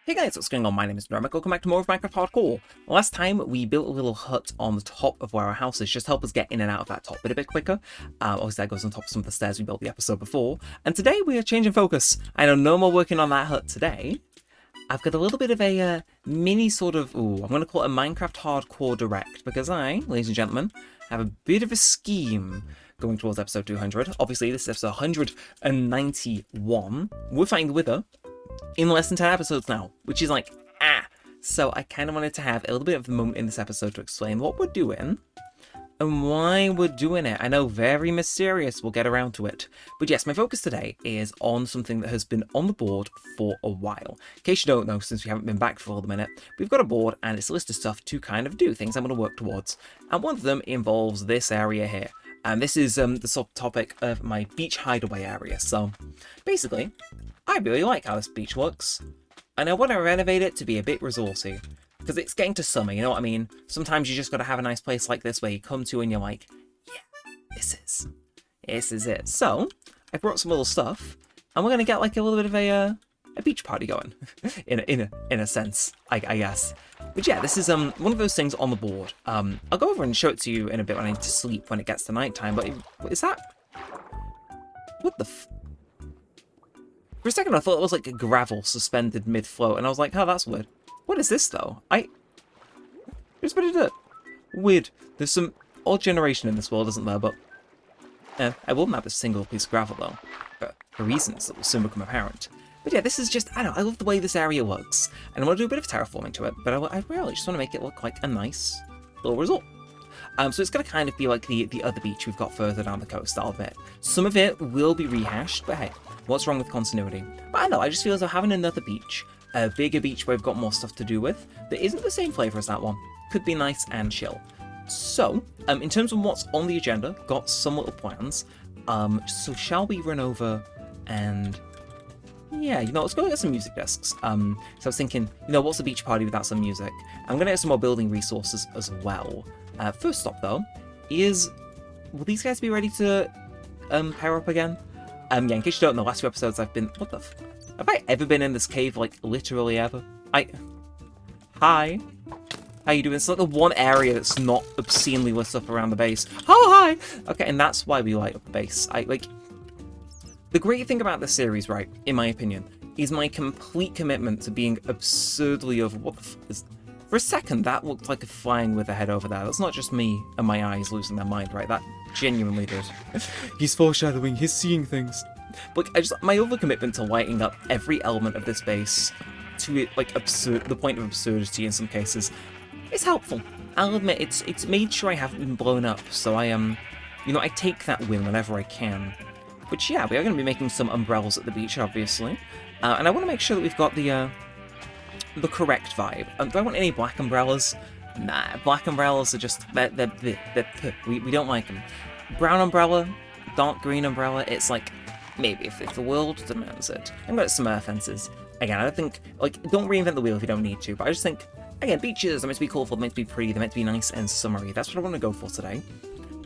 Hey guys, what's going on? My name is Neremik. Welcome back to more of Minecraft Hardcore. Last time we built a little hut on the top of where our house is, just to help us get in and out of that top bit a bit quicker. Obviously that goes on top of some of the stairs we built the episode before. And today we are changing focus. I know no more working on that hut today. I've got a little bit of a mini sort of, I'm going to call it a Minecraft Hardcore Direct, because I, ladies and gentlemen, have a bit of a scheme going towards episode 200. Obviously this is episode 191. We're fighting the Wither in less than 10 episodes now, which is like, So I kind of wanted to have a little bit of a moment in this episode to explain what we're doing and why we're doing it. I know, very mysterious, we'll get around to it. But yes, my focus today is on something that has been on the board for a while. In case you don't know, since we haven't been back for a little minute, we've got a board and it's a list of stuff to kind of do, things I'm going to work towards. And one of them involves this area here. And this is the subtopic of my beach hideaway area. So basically, I really like how this beach looks, and I want to renovate it to be a bit resourcey, because it's getting to summer, you know what I mean? Sometimes you just got to have a nice place like this where you come to and you're like, yeah, this is it. So I brought some little stuff, and we're going to get like a little bit of a beach party going, in a sense, I guess. But yeah, this is one of those things on the board. I'll go over and show it to you in a bit when I need to sleep, when it gets to nighttime. But what is that? What the For a second I thought it was like a gravel suspended mid-float, and I was like, oh, that's weird. What is this though? It's pretty dirt. Weird. There's some odd generation in this world, isn't there? But I will map a single piece of gravel though, for reasons that will soon become apparent. But yeah, this is just, I don't know, I love the way this area looks, and I want to do a bit of terraforming to it, but I really just want to make it look like a nice little resort. So it's going to kind of be like the other beach we've got further down the coast, I'll admit. Some of it will be rehashed, but hey, what's wrong with continuity? But I know, I just feel as though having another beach, a bigger beach where we've got more stuff to do with, that isn't the same flavour as that one, could be nice and chill. So, in terms of what's on the agenda, got some little plans. So shall we run over and... Yeah, you know, let's go get some music discs. So I was thinking, you know, what's a beach party without some music? I'm going to get some more building resources as well. First stop, though, is... Will these guys be ready to pair up again? Yeah, in case you don't know, the last few episodes I've been... What the have I ever been in this cave, like, literally ever? Hi. How you doing? It's like the one area that's not obscenely lit up around the base. Oh, hi! Okay, and that's why we light up the base. The great thing about this series, right, in my opinion, is my complete commitment to being absurdly over... What the f is... For a second, that looked like a flying with a head over there. That's not just me and my eyes losing their mind, right? That genuinely did. He's foreshadowing, he's seeing things. But my overcommitment to lighting up every element of this base to it, like, the point of absurdity in some cases, is helpful. I'll admit, it's made sure I haven't been blown up, so I take that win whenever I can. But yeah, we are going to be making some umbrellas at the beach, obviously. And I want to make sure that we've got the correct vibe. Do I want any black umbrellas? Nah, black umbrellas are just... we don't like them. Brown umbrella, dark green umbrella, it's like, maybe if the world demands it. I'm going to some air fences. Again, I don't think... Like, don't reinvent the wheel if you don't need to, but I just think, again, beaches are meant to be colourful, they're meant to be pretty, they're meant to be nice and summery. That's what I want to go for today.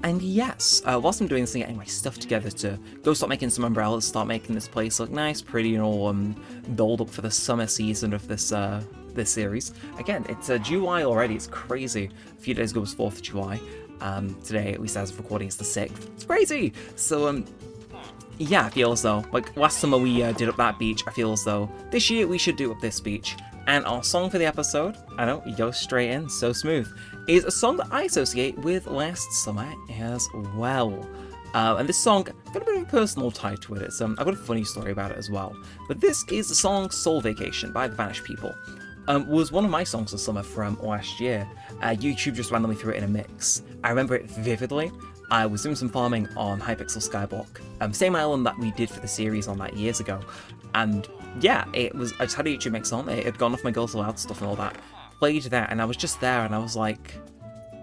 And yes, whilst I'm doing this and getting my stuff together to go start making some umbrellas, start making this place look nice, pretty, and all dolled up for the summer season of this series. Again, it's July already, it's crazy. A few days ago was 4th of July. Today, at least as of recording, it's the 6th. It's crazy! So, yeah, I feel as though, like, last summer we did up that beach, I feel as though this year we should do up this beach. And our song for the episode, I know, you go straight in, so smooth, is a song that I associate with last summer as well. And this song got a bit of a personal tie to it. I've got a funny story about it as well. But this is the song Soul Vacation by the Vanished People. Was one of my songs this summer from last year. YouTube just randomly threw it in a mix. I remember it vividly. I was doing some farming on Hypixel Skyblock, same island that we did for the series on that years ago. And yeah, I just had a YouTube mix on, it had gone off my Girls Aloud stuff and all that. Played that, and I was just there, and I was like,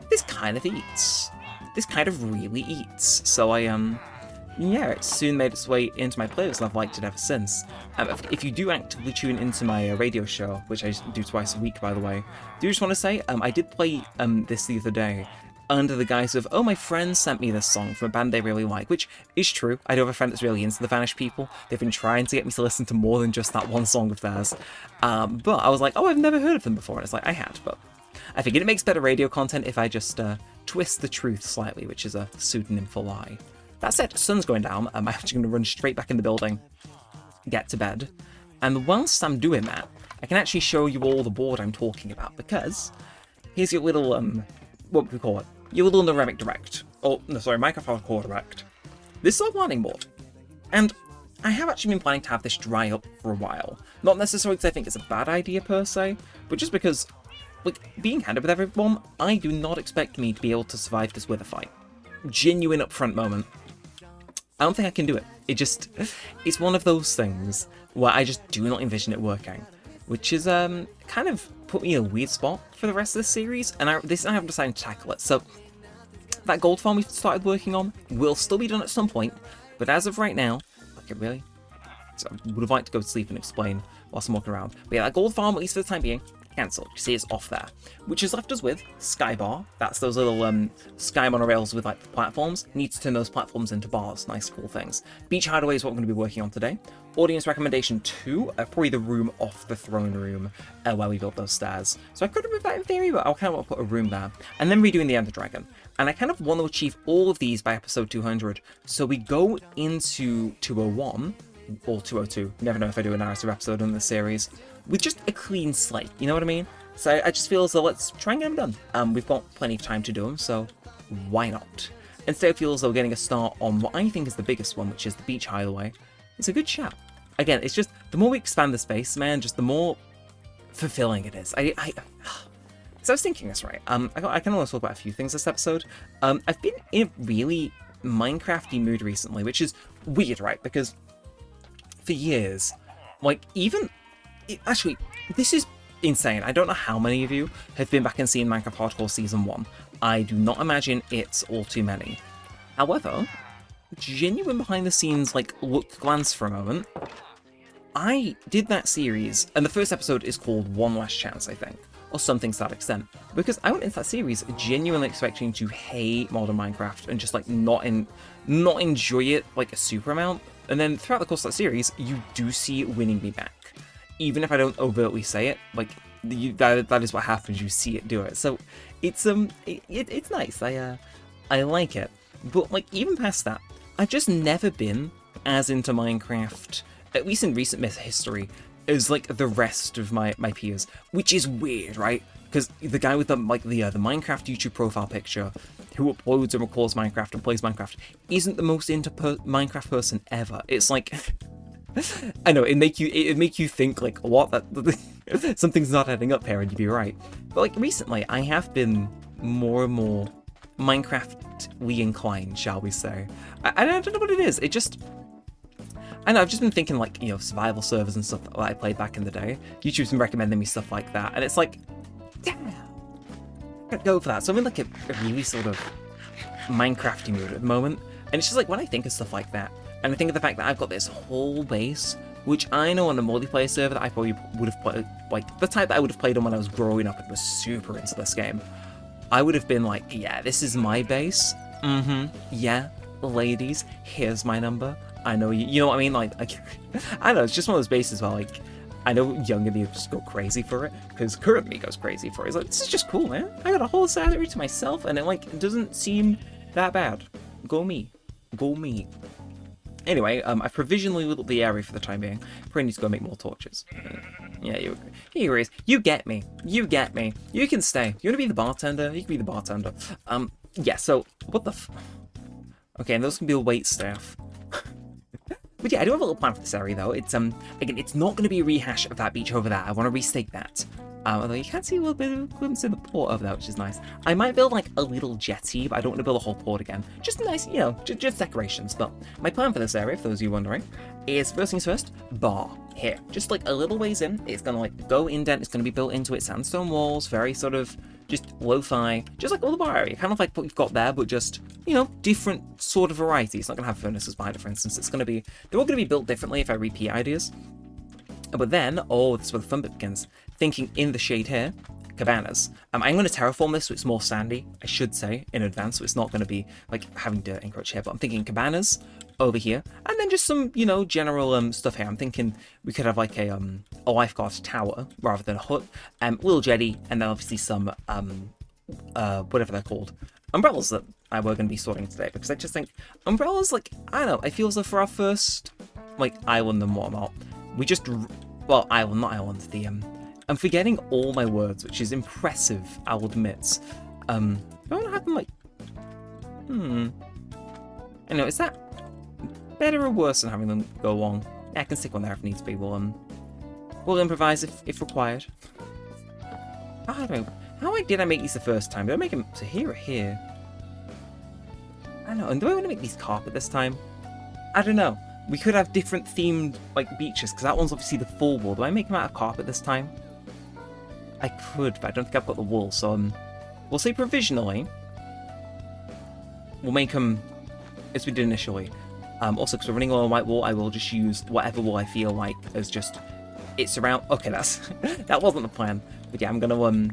this kind of eats. This kind of really eats. So yeah, it soon made its way into my playlist, and I've liked it ever since. If you do actively tune into my radio show, which I do twice a week, by the way, do just want to say, I did play this the other day, under the guise of, oh, my friend sent me this song from a band they really like, which is true. I do have a friend that's really into the Vanished People. They've been trying to get me to listen to more than just that one song of theirs. But I was like, oh, I've never heard of them before. And it's like, I had, but I figured it makes better radio content if I just twist the truth slightly, which is a pseudonym for lie. That said, sun's going down. I'm actually going to run straight back in the building, get to bed. And whilst I'm doing that, I can actually show you all the board I'm talking about, because here's your little, what would we call it? Your little Neremik Direct. Oh, no, sorry, Minecraft Hardcore Direct. This is our planning board. And I have actually been planning to have this dry up for a while. Not necessarily because I think it's a bad idea per se, but just because, like, being candid with everyone, I do not expect me to be able to survive this wither fight. Genuine upfront moment. I don't think I can do it. It's one of those things where I just do not envision it working. Which is, kind of put me in a weird spot for the rest of the series, and I haven't decided to tackle it. So, that gold farm we've started working on will still be done at some point, but as of right now, like, it really... So I would have liked to go to sleep and explain whilst I'm walking around. But yeah, that gold farm, at least for the time being, cancelled. You see it's off there. Which has left us with Skybar. That's those little sky monorails with like platforms. Need to turn those platforms into bars. Nice, cool things. Beach Hideaway is what I'm going to be working on today. Audience recommendation 2, probably the room off the throne room where we built those stairs. So I could have moved that in theory, but I kind of want to put a room there. And then redoing the Ender Dragon. And I kind of want to achieve all of these by episode 200. So we go into 201, or 202, you never know if I do a narrative episode in this series, with just a clean slate, you know what I mean? So I just feel as though let's try and get them done. We've got plenty of time to do them, so why not? Instead, I feel as though getting a start on what I think is the biggest one, which is the Beach Hideaway, is a good shout. Again, it's just, the more we expand the space, man, just the more fulfilling it is. So I was thinking this, right? I can almost talk about a few things this episode. I've been in a really Minecrafty mood recently, which is weird, right? Because for years, like, actually, this is insane. I don't know how many of you have been back and seen Minecraft Hardcore Season 1. I do not imagine it's all too many. However, genuine behind the scenes, like, glance for a moment, I did that series, and the first episode is called One Last Chance, I think, or something to that extent, because I went into that series genuinely expecting to hate modern Minecraft and just, like, not enjoy it, like, a super amount. And then throughout the course of that series, you do see it winning me back. Even if I don't overtly say it, like, that is what happens, you see it do it. So, it's nice, I like it. But, like, even past that, I've just never been as into Minecraft, at least in recent history, as, like, the rest of my peers. Which is weird, right? Because the guy with the Minecraft YouTube profile picture, who uploads and records Minecraft and plays Minecraft, isn't the most into Minecraft person ever. It's like, I know, it'd make you think, like, what? That something's not adding up here, and you'd be right. But, like, recently, I have been more and more Minecraft-ly inclined, shall we say. I don't know what it is. It just... I know, I've just been thinking, like, you know, survival servers and stuff that I played back in the day. YouTube's been recommending me stuff like that, and it's like, yeah, I gotta go for that. So I'm in, like, a really sort of Minecrafty mood at the moment, and it's just like, when I think of stuff like that, and I think of the fact that I've got this whole base, which I know on a multiplayer server that I probably would have played, like, the type that I would have played on when I was growing up and was super into this game, I would have been like, yeah, this is my base, yeah, ladies, here's my number, I know you know what I mean, like I don't know, it's just one of those bases where, like, I know younger me just go crazy for it, because current me goes crazy for it. It's like, this is just cool, man. I got a whole salary to myself, and it doesn't seem that bad. Go me. Go me. Anyway, I provisionally lit up the area for the time being. Probably need to go make more torches. Yeah, you agree. You agree. You get me. You get me. You can stay. You want to be the bartender? You can be the bartender. Yeah, so, what the Okay, and those can be the wait staff. But yeah, I do have a little plan for this area, though. It's, again, it's not going to be a rehash of that beach over there. I want to restake that. Although you can see a little bit of glimpse in the port over there, which is nice. I might build, like, a little jetty, but I don't want to build a whole port again. Just nice, you know, just decorations. But my plan for this area, for those of you wondering, is, first things first, bar. Here. Just, like, a little ways in. It's going to, like, go indent. It's going to be built into it. Sandstone walls. Very sort of just lo-fi. Just like all the bar area. Kind of like what we've got there, but just, you know, different sort of variety. It's not going to have furnaces behind it, for instance. It's going to be... They're all going to be built differently if I repeat ideas. But then, oh, this is where the fun bit begins. Thinking in the shade here, cabanas. I'm going to terraform this so it's more sandy, I should say, in advance, so it's not going to be like having dirt encroach here, but I'm thinking cabanas over here, and then just some, you know, general stuff here. I'm thinking we could have like a lifeguard tower rather than a hut, little jetty, and then obviously some whatever they're called, umbrellas that we're going to be sorting today, because I just think umbrellas, like, I don't know, I feel as though for our first like island and whatnot, we just, well, island, not island, the I'm forgetting all my words, which is impressive, I'll admit. I want to have them like, I know, is that better or worse than having them go along? Yeah, I can stick one there if needs be. We'll improvise if required. I don't know. How did I make these the first time? Did I make them to here or here? I don't know. And do I want to make these carpet this time? I don't know. We could have different themed like beaches, because that one's obviously the full wool. Do I make them out of carpet this time? I could, but I don't think I've got the wool, so we'll say provisionally we'll make them as we did initially. Also, because we're running low on white wool, I will just use whatever wool I feel like as just it's around. Okay, that wasn't the plan, but yeah, I'm gonna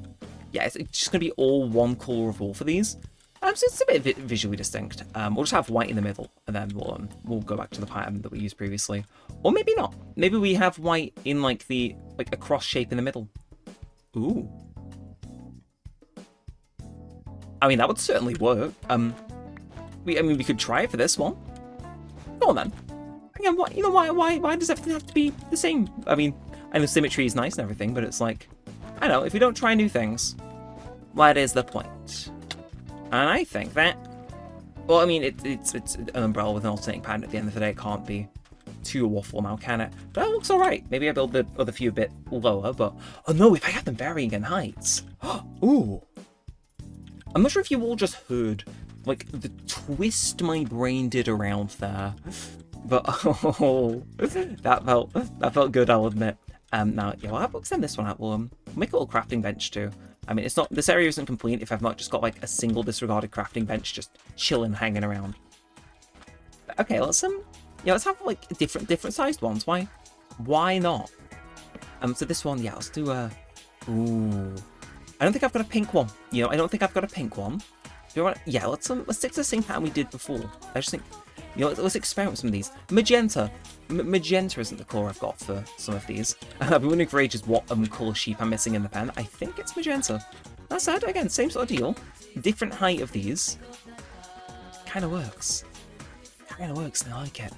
yeah, it's just gonna be all one color of wool for these. So it's a bit visually distinct. We'll just have white in the middle, and then we'll go back to the pattern that we used previously, or maybe not. Maybe we have white in like a cross shape in the middle. Ooh. I mean, that would certainly work. We could try it for this one. Go on then. Again, why does everything have to be the same? I mean, I know symmetry is nice and everything, but it's like, I don't know, if we don't try new things, what is the point? And I think that, well, I mean, it's an umbrella with an alternating pattern at the end of the day. It can't be too awful now, can it? But that looks alright. Maybe I build the other few a bit lower, but oh no, if I had them varying in heights. Ooh. I'm not sure if you all just heard like the twist my brain did around there, but oh, that felt good, I'll admit. Now, yeah, we'll extend this one out. We'll make a little crafting bench too. I mean, it's not, this area isn't complete if I've not just got like a single disregarded crafting bench just chilling, hanging around. But, okay, let's yeah, let's have like different sized ones. Why not? So this one, yeah, let's do ooh. I don't think I've got a pink one. You know, I don't think I've got a pink one. Do you want? Yeah, let's stick to the same pattern we did before. I just think, you know, let's experiment with some of these. Magenta. Magenta isn't the colour I've got for some of these. I've been wondering for ages what colour sheep I'm missing in the pen. I think it's magenta. That said, again, same sort of deal. Different height of these. Kind of works. Kind of works. I like it.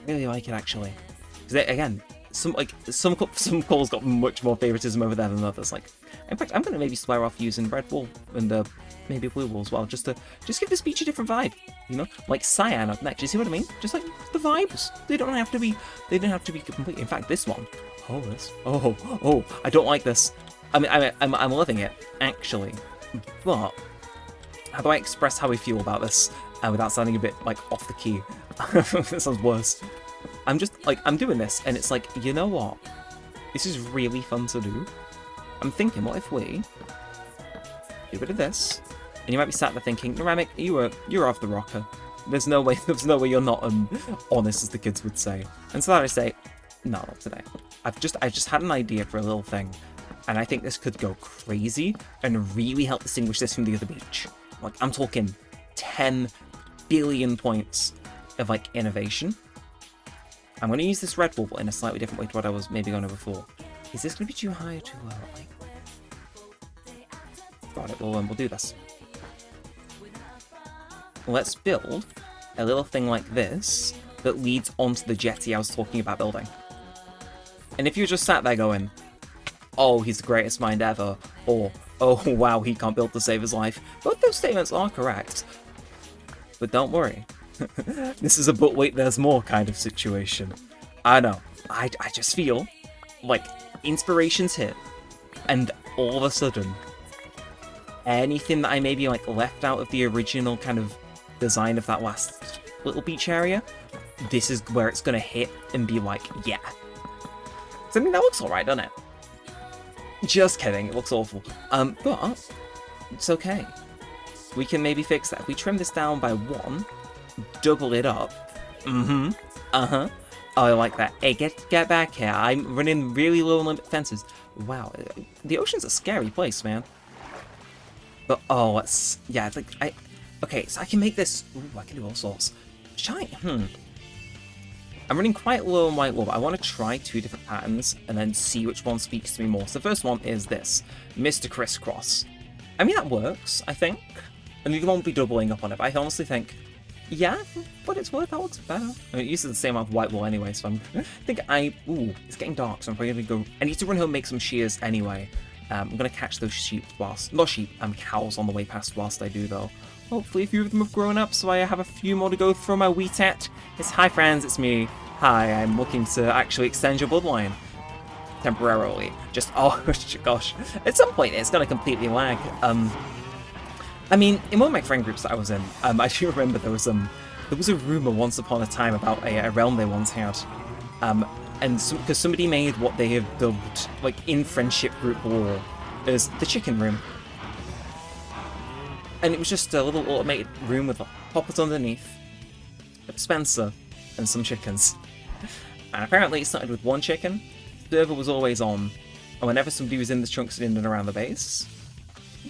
Really like it, actually. Because again, some colours got much more favoritism over there than others. Like, in fact, I'm gonna maybe swear off using red wool and maybe blue wool as well, just to give this beach a different vibe. You know, like cyan up next. You see what I mean? Just like the vibes. They don't have to be complete. In fact, this one. Oh, I don't like this. I mean, I'm loving it actually, but how do I express how I feel about this without sounding a bit like off the key? That sounds worse. I'm just like, I'm doing this, and it's like, you know what? This is really fun to do. I'm thinking, what if we get rid of this? And you might be sat there thinking, Neremik, you're off the rocker. There's no way you're not honest, as the kids would say. And so that I say, no, not today. I just had an idea for a little thing, and I think this could go crazy and really help distinguish this from the other beach. Like, I'm talking 10 billion points of like innovation. I'm going to use this red wool in a slightly different way to what I was maybe going to before. Is this going to be too high or too low? Got it. We'll do this. Let's build a little thing like this that leads onto the jetty I was talking about building. And if you just sat there going, oh, he's the greatest mind ever, or oh, wow, he can't build to save his life, both those statements are correct. But don't worry. This is a but wait, there's more kind of situation. I know. I just feel like inspiration's hit, and all of a sudden, anything that I maybe like left out of the original kind of design of that last little beach area, this is where it's gonna hit and be like, yeah. So, I mean, that looks alright, doesn't it? Just kidding, it looks awful. But it's okay. We can maybe fix that. If we trim this down by 1, double it up. Oh, I like that. Hey, get back here. I'm running really low on limit fences. Wow, the ocean's a scary place, man. But, oh, it's... Yeah, it's like... Okay, so I can make this... Ooh, I can do all sorts. I'm running quite low on white wool, but I want to try 2 different patterns and then see which one speaks to me more. So the first one is this. Mr. Crisscross. I mean, that works, I think. And you won't be doubling up on it, but I honestly think... Yeah, for what it's worth, that looks better. I mean, it uses the same amount of white wool anyway, so Ooh, it's getting dark, so I'm probably going to go... I need to run home and make some shears anyway. I'm going to catch those sheep whilst... Not sheep, cows on the way past whilst I do, though. Hopefully a few of them have grown up, so I have a few more to go through my wheat at. Hi friends, it's me. Hi, I'm looking to actually extend your bloodline. Temporarily. Just, oh gosh. At some point it's going to completely lag. I mean, in one of my friend groups that I was in, I do remember there was a rumor once upon a time about a realm they once had. Because somebody made what they have dubbed, like, in friendship group lore, as the chicken room. And it was just a little automated room with poppers underneath, a dispenser, and some chickens. And apparently it started with 1 chicken, the server was always on, and whenever somebody was in the chunks in and around the base,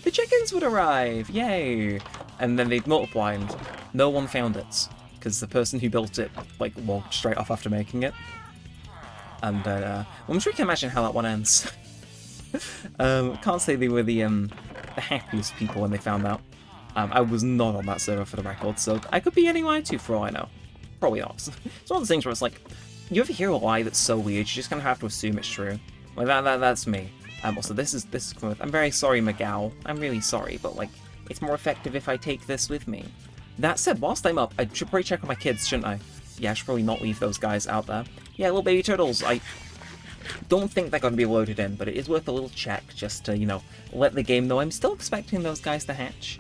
the chickens would arrive, yay! And then they'd multiply and no one found it, because the person who built it, like, walked straight off after making it. And, well, I'm sure you can imagine how that one ends. Can't say they were the happiest people when they found out. I was not on that server for the record, so I could be anywhere too, for all I know. Probably not. It's one of those things where it's like, you ever hear a lie that's so weird, you just kind of have to assume it's true. Like, that's me. Also, this is I'm very sorry, McGow. I'm really sorry, but, like, it's more effective if I take this with me. That said, whilst I'm up, I should probably check on my kids, shouldn't I? Yeah, I should probably not leave those guys out there. Yeah, little baby turtles, I don't think they're going to be loaded in, but it is worth a little check just to, you know, let the game know I'm still expecting those guys to hatch.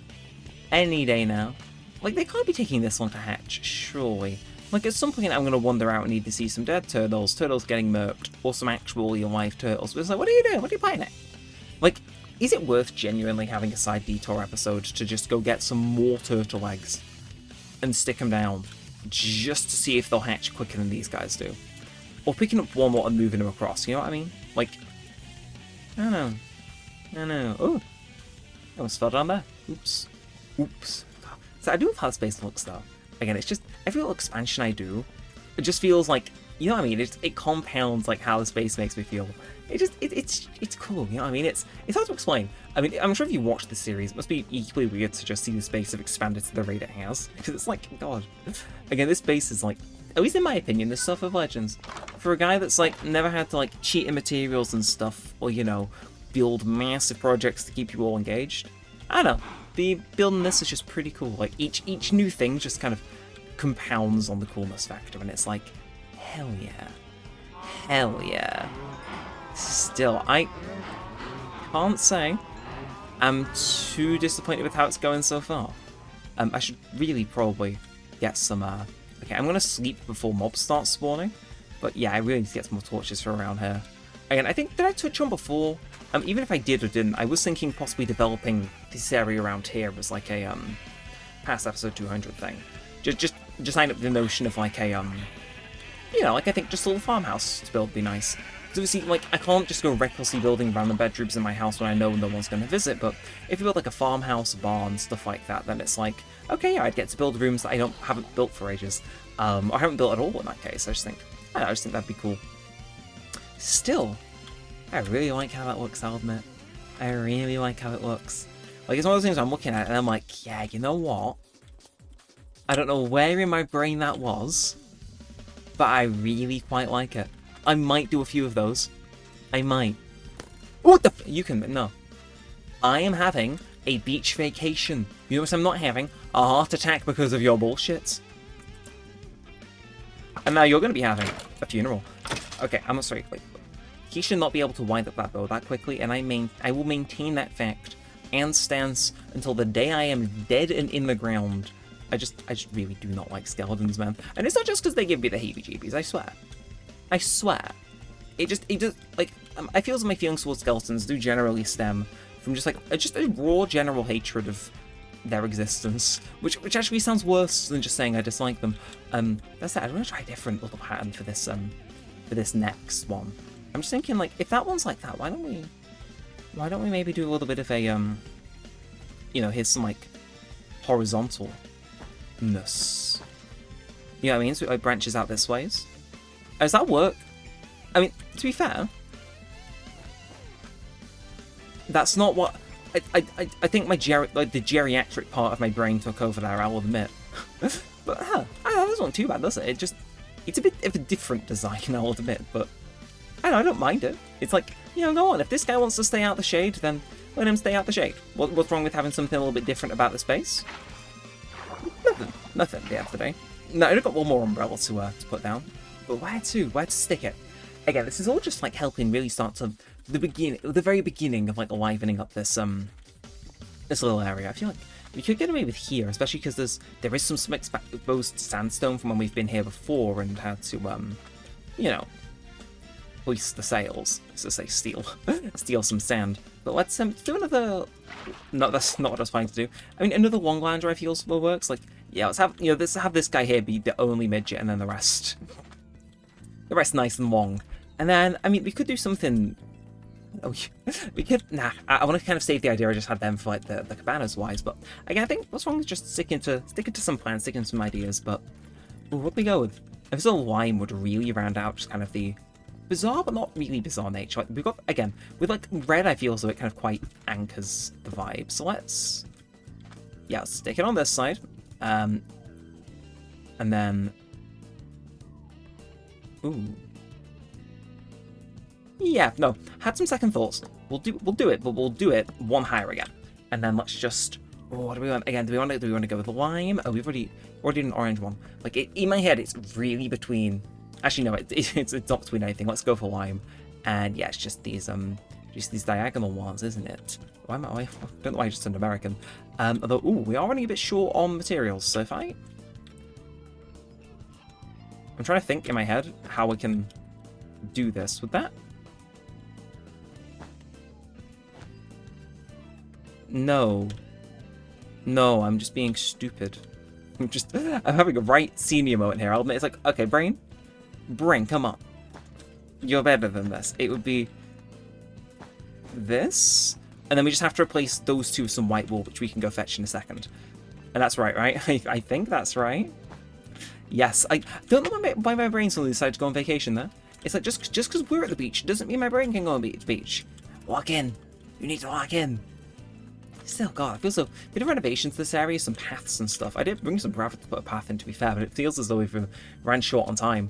Any day now. Like, they can't be taking this one to hatch, surely. Like, at some point I'm going to wander out and need to see some dead turtles getting murked, or some actual live turtles. But it's like, what are you doing? What are you playing at? Like, is it worth genuinely having a side detour episode to just go get some more turtle eggs and stick them down, just to see if they'll hatch quicker than these guys do? Or picking up one more and moving them across, you know what I mean? Like, I don't know. Oh, I almost fell down there. Oops. So I do love how the space looks, though. Again, it's just, every little expansion I do, it just feels like, you know what I mean? It compounds, like, how the space makes me feel. It's cool, you know what I mean? It's hard to explain. I mean, I'm sure if you watch the series, it must be equally weird to just see the space have expanded to the rate it has. Because it's like, God. Again, this space is like, at least in my opinion, the stuff of Legends. For a guy that's, like, never had to, like, cheat in materials and stuff, or, you know, build massive projects to keep you all engaged. I don't know. Building this is just pretty cool. Like, each new thing just kind of compounds on the coolness factor, and it's like, hell yeah. Still, I can't say I'm too disappointed with how it's going so far. I should really probably get some, okay, I'm gonna sleep before mobs start spawning, but yeah, I really need to get some more torches for around here. Again, I think, did I touch on before? Even if I did or didn't, I was thinking possibly developing this area around here as like a, past episode 200 thing. Just line up the notion of like a, you know, like I think just a little farmhouse to build would be nice. Because obviously, like, I can't just go recklessly building random bedrooms in my house when I know no one's going to visit, but if you build like a farmhouse, a barn, stuff like that, then it's like, okay, yeah, I'd get to build rooms that I haven't built for ages. Or I haven't built at all in that case. I just think that'd be cool. Still, I really like how that looks, I'll admit. I really like how it looks. Like, it's one of those things I'm looking at and I'm like, yeah, you know what? I don't know where in my brain that was, but I really quite like it. I might do a few of those. I might. What the you can, no. I am having a beach vacation. You know what I'm not having? A heart attack because of your bullshit. And now you're going to be having a funeral. Okay, I'm sorry, wait. He should not be able to wind up that bow that quickly, and I will maintain that fact and stance until the day I am dead and in the ground. I just really do not like skeletons, man. And it's not just because they give me the heebie-jeebies, I swear. I swear. It just, like, I feel as my feelings towards skeletons do generally stem from just, like, just a raw general hatred of their existence, which actually sounds worse than just saying I dislike them. That's it. I'm gonna try a different little pattern for this next one. I'm just thinking, like, if that one's like that, why don't we maybe do a little bit of a here's some like horizontalness. You know what I mean? So it like branches out this ways. Does that work? I mean, to be fair, that's not what I think the geriatric part of my brain took over there, I'll admit. But that wasn't too bad, does it? It's a bit of a different design, I'll admit, but I don't mind it. It's like, go on, if this guy wants to stay out the shade, then let him stay out the shade. What's wrong with having something a little bit different about the space? Nothing at the end of the day. No, I've got one more umbrella to put down. But where to stick it? Again, this is all just like helping really start to the very beginning of like livening up this little area. I feel like we could get away with here, especially because there is some exposed sandstone from when we've been here before and had to hoist the sails, so to say, steal some sand. But let's do another. No, that's not what I was planning to do. I mean, another long lander I feel still works. Like, yeah, let's have this guy here be the only midget, and then the rest nice and long. And then, I mean, we could do something. Oh, we could. Nah, I want to kind of save the idea I just had them for like the cabanas wise. But again, I think what's wrong with just sticking to some plans, sticking to some ideas. But what do we go with? If it's a lime would really round out just kind of the bizarre, but not really bizarre nature. Like we've got again with like red, I feel so it kind of quite anchors the vibe. So let's stick it on this side, and then had some second thoughts. We'll do it, but we'll do it one higher again, and then let's just. What do we want again? Do we want to go with lime? Oh, we've already did an orange one. Like in my head, it's really between. Actually, no, it's not between anything. Let's go for lime, and yeah, it's just these diagonal ones, isn't it? I don't know why I just turned American. Although, we are running a bit short on materials. So if I'm trying to think in my head how we can do this with that. No, I'm just being stupid. I'm having a right senior moment here. I'll admit, it's like, okay, brain, come on. You're better than this. It would be this, and then we just have to replace those two with some white wool, which we can go fetch in a second. And that's right? I think that's right. Yes, I don't know why my brain suddenly decided to go on vacation there. It's like, just because we're at the beach doesn't mean my brain can go on the beach. Walk in. You need to walk in. Still, God, I feel so. Bit of renovations to this area, some paths and stuff. I did bring some gravel to put a path in, to be fair, but it feels as though we've ran short on time.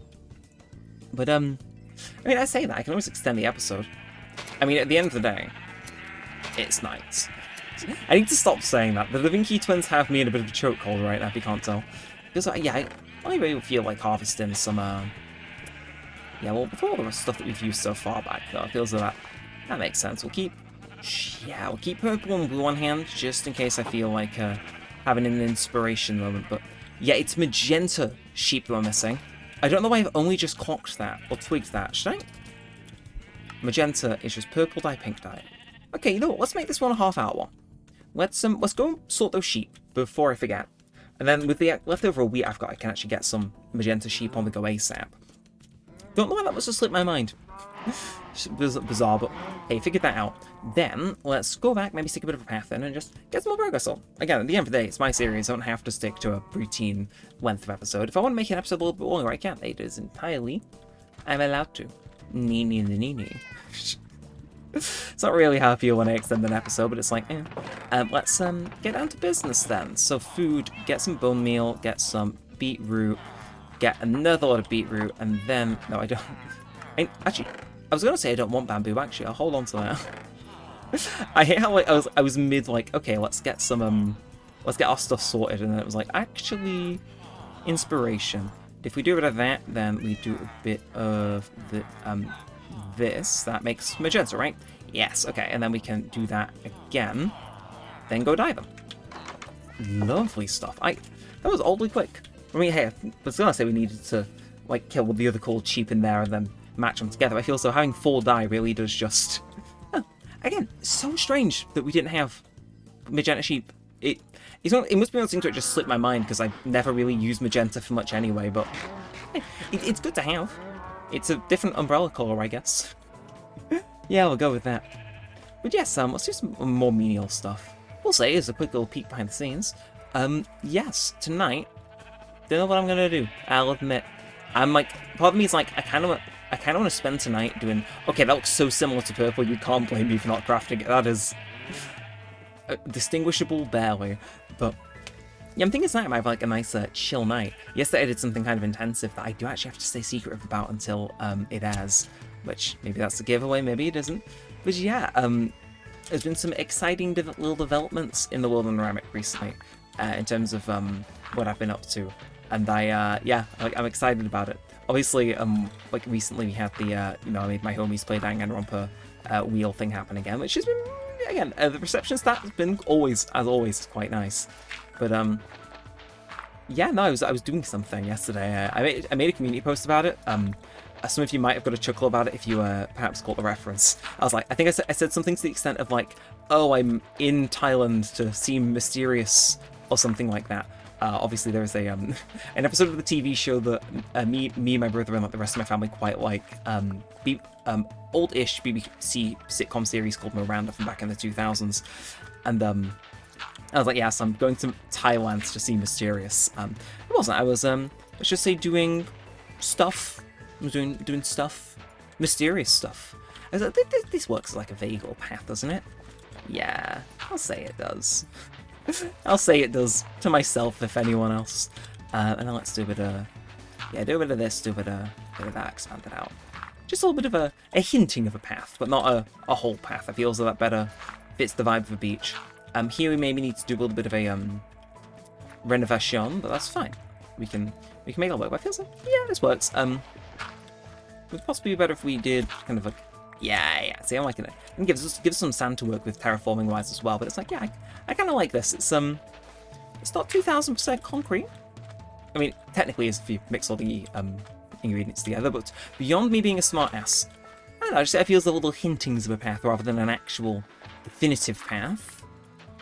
But, I mean, I say that, I can always extend the episode. I mean, at the end of the day, it's night. I need to stop saying that. The Levinsky twins have me in a bit of a chokehold right now, if you can't tell. Because, I really feel like harvesting some, before all the stuff that we've used so far back, though, it feels like that makes sense. We'll keep purple and blue on hand, just in case I feel like having an inspiration moment. But yeah, it's magenta sheep we're missing. I don't know why I've only just clocked that, or twigged that, should I? Magenta is just purple dye, pink dye. Okay, you know what, let's make this one a half-hour one. Let's go and sort those sheep before I forget. And then with the leftover wheat I've got, I can actually get some magenta sheep on the go ASAP. Don't know why that must have slipped my mind. Bizarre, but hey, figured that out. Then let's go back, maybe stick a bit of a path in, and just get some more progress on. Again, at the end of the day, it's my series. I don't have to stick to a routine length of episode. If I want to make an episode a little bit longer, I can. It is entirely. I'm allowed to. Nee. It's not really how I feel when I extend an episode, but it's like, let's get down to business then. So food, get some bone meal, get some beetroot, get another lot of beetroot, and then no, I don't. Actually, I was gonna say I don't want bamboo. Actually, I'll hold on to that. I hate how I was mid like, okay, let's get our stuff sorted, and then it was like, actually, inspiration. If we do a bit of that, then we do a bit of the this. That makes magenta, right? Yes. Okay, and then we can do that again. Then go dye them. Lovely stuff. That was oddly quick. I mean, hey, I was gonna say we needed to like kill the other cold sheep in there and then match them together. I feel so having 4 dye really does just. Again, so strange that we didn't have magenta sheep. it must be one of those things where it just slipped my mind because I never really used magenta for much anyway, but it's good to have. It's a different umbrella colour, I guess. Yeah, we'll go with that. But yes, let's do some more menial stuff. We'll say is a quick little peek behind the scenes. Yes, tonight, don't know what I'm gonna do. I'll admit, I'm like, part of me is like, I kind of want to spend tonight doing. Okay, that looks so similar to purple. You can't blame me for not crafting it. That is distinguishable barely. But yeah, I'm thinking tonight I might have like a nice chill night. Yesterday I did something kind of intensive that I do actually have to stay secretive about until it airs, which maybe that's a giveaway, maybe it isn't. But yeah, there's been some exciting little developments in the world of Neremik recently, in terms of what I've been up to, and I'm excited about it. Obviously, like recently we had the I made my homies play Danganronpa wheel thing happen again, which has been again the reception stat has been as always quite nice. But yeah, no, I was doing something yesterday. I made a community post about it. Some of you might have got a chuckle about it if you perhaps caught the reference. I was like, I think I said something to the extent of like, oh, I'm in Thailand to seem mysterious or something like that. Obviously, there is an episode of the TV show that me, my brother, and like the rest of my family quite like. Old-ish BBC sitcom series called Miranda from back in the 2000s, and I was like, yes, I'm going to Thailand to seem mysterious. It wasn't. I was let's just say doing stuff. I was doing stuff, mysterious stuff. I was like, this works as like a vague little path, doesn't it? Yeah, I'll say it does. I'll say it does to myself, if anyone else. And then let's do a bit of, do a bit of this, do a bit of that, expand it out. Just a little bit of a hinting of a path, but not a whole path. I feel as though that better fits the vibe of a beach. Here we maybe need to do a little bit of a renovation, but that's fine. We can make it work. But I feel like, yeah, this works. It would possibly be better if we did kind of like, yeah. See, I'm liking it. And gives us some sand to work with terraforming wise as well. But it's like, yeah, I kind of like this. It's not 2000% concrete. I mean, technically, as if you mix all the ingredients together, but beyond me being a smart ass, I don't know. I feel the little hintings of a path rather than an actual definitive path.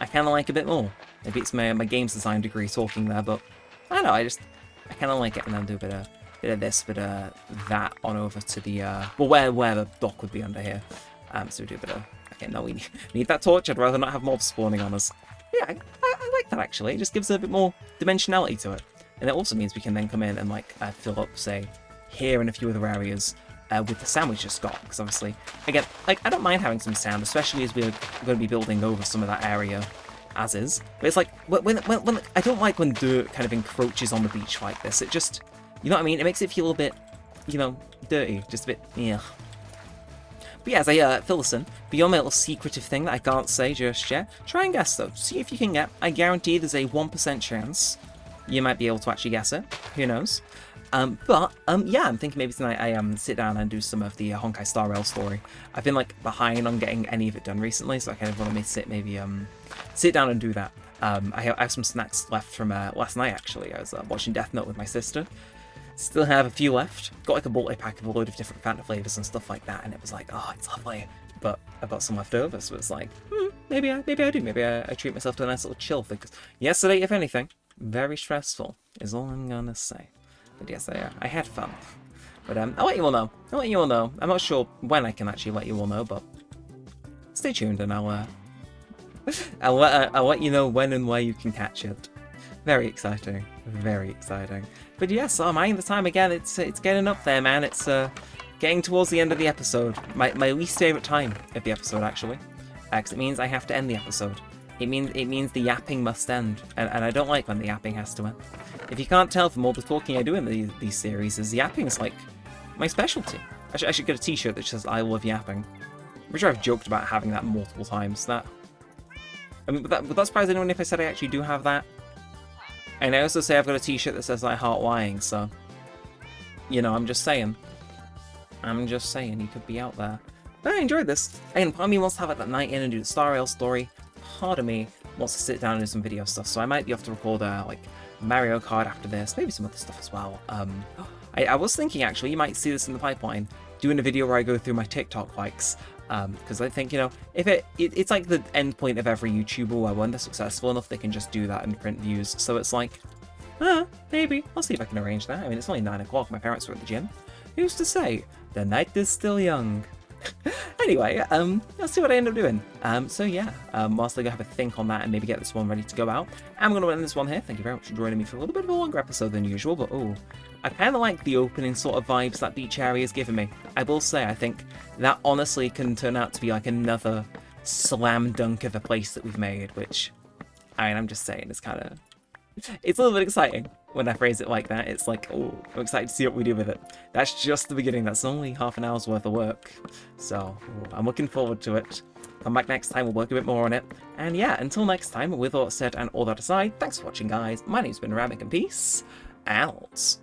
I kind of like a bit more. Maybe it's my games design degree talking there, but I don't know. I kind of like it, and then do a bit of this, bit of that on over to the where the dock would be under here. So we do a bit of. Okay, no, we need that torch. I'd rather not have mobs spawning on us. Yeah, I like that actually. It just gives it a bit more dimensionality to it, and it also means we can then come in and like fill up, say, here and a few other areas with the sand we just got. Because obviously, again, like I don't mind having some sand, especially as we're going to be building over some of that area as is. But it's like when I don't like when dirt kind of encroaches on the beach like this. It just, you know what I mean? It makes it feel a bit, dirty, just a bit, yeah. But yeah, as I fill this in, beyond my little secretive thing that I can't say just yet, try and guess though. See if you can get. I guarantee there's a 1% chance you might be able to actually guess it. Who knows? Yeah, I'm thinking maybe tonight I sit down and do some of the Honkai Star Rail story. I've been like behind on getting any of it done recently, so I kind of want to sit down and do that. I have some snacks left from last night actually. I was watching Death Note with my sister. Still have a few left. Got like a multi-pack of a load of different Fanta flavors and stuff like that, and it was like, oh, it's lovely. But I've got some left over, so it's like, maybe I do. Maybe I treat myself to a nice little chill thing. Because yesterday, if anything, very stressful is all I'm gonna say. But yes, I had fun. But I'll let you all know. I'm not sure when I can actually let you all know, but stay tuned and I'll let you know when and where you can catch it. Very exciting. Very exciting. But yes, I'm eyeing the time again. It's getting up there, man. It's getting towards the end of the episode. My least favourite time of the episode, actually. Because it means I have to end the episode. It means the yapping must end. And I don't like when the yapping has to end. If you can't tell from all the talking I do in these series, is yapping is like my specialty. I should get a t-shirt that says I love yapping. I'm sure I've joked about having that multiple times. Would that surprise anyone if I said I actually do have that? And I also say I've got a t-shirt that says I heart lying, so I'm just saying. You could be out there. But I enjoyed this. And part of me wants to have that night in and do the Star Rail story. Part of me wants to sit down and do some video stuff, so I might be off to record like Mario Kart after this, maybe some other stuff as well. I was thinking actually, you might see this in the pipeline, doing a video where I go through my TikTok likes. Because I think, you know, if it's like the end point of every YouTuber where when they're successful enough, they can just do that and print views. So it's like, maybe. I'll see if I can arrange that. I mean, it's only 9 o'clock. My parents are at the gym. Who's to say? The night is still young. Anyway, let's see what I end up doing. So yeah, whilst I go have a think on that and maybe get this one ready to go out, I'm going to end this one here. Thank you very much for joining me for a little bit of a longer episode than usual, but I kind of like the opening sort of vibes that beach area is giving me. I will say, I think that honestly can turn out to be like another slam dunk of a place that we've made, which, I mean, I'm just saying, it's kind of... It's a little bit exciting when I phrase it like that. It's like, oh, I'm excited to see what we do with it. That's just the beginning. That's only half an hour's worth of work. So, I'm looking forward to it. Come back next time, we'll work a bit more on it. And yeah, until next time, with all that said and all that aside, thanks for watching, guys. My name's been Neremik, and peace out.